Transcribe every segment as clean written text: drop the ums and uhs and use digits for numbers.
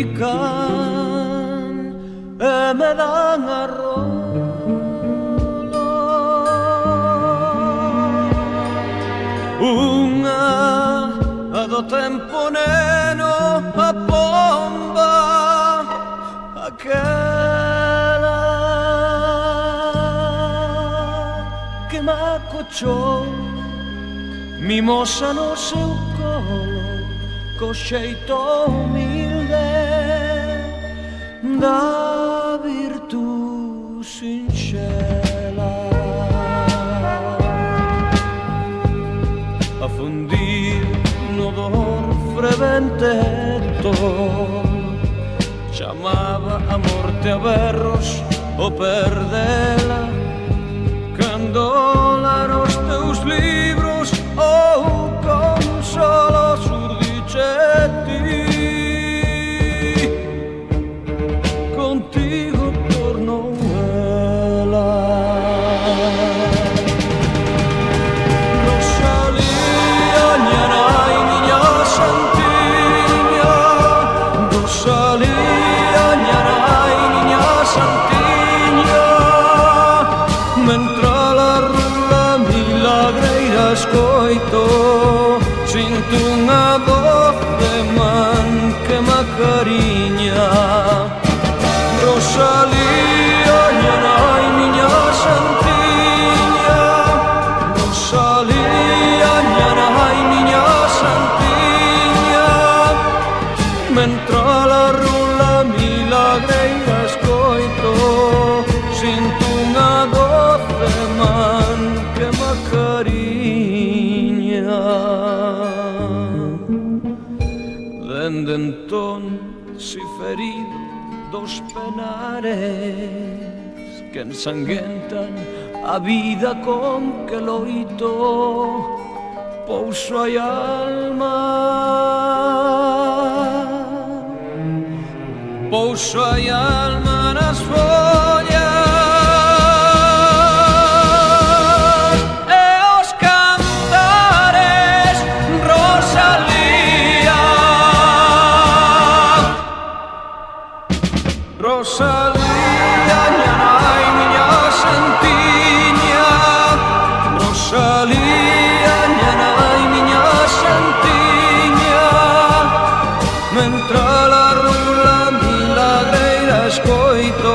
bican e me dan arrolo. Unha do tempo neno a bomba, aquela que me acochou, mimosa no seu colo, co xeito humilde da virtu sinxela. A fundir no dor freventeto, chamaba a morte a berros o perdela, candolan os teus libros ou consolos urdichetti. Contigo tornou ela, Rosalía, miña nai, miña santiña. Rosalía, miña nai, miña santiña. Mentre la rula milagreira escoito, sinto unha voz de man que me acariña. Rosalía, miña nai, miña santiña. Rosalía, miña nai, miña santiña. Mentre la rula milagreira escoito, sinto unha voz de man que me acariña. Dende entón, si ferido dos penares que ensanguentan a vida con que loito, pouso hai alma, pouso hai alma nas follas e os cantares. Rosalía, Rosalía, miña nai, miña santiña. Rosalía, miña nai, miña santiña. Mentre la rula milagreira escoito,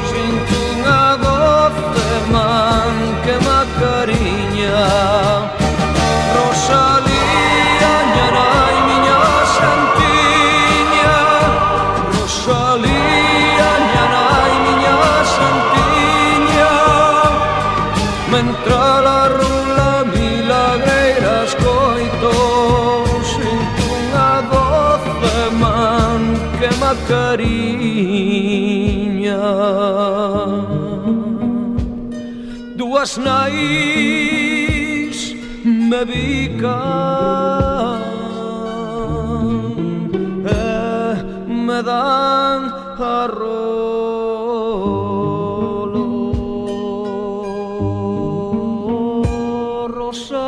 sinto unha voz de man que me acariña. Rosalía, miña nai, miña santiña. Rosalía, miña nai, miña santiña. Mentre la rula milagreira escoito, sinto unha voz de man que me acariña. Dúas nais me bican e me dan arrolo. Rosa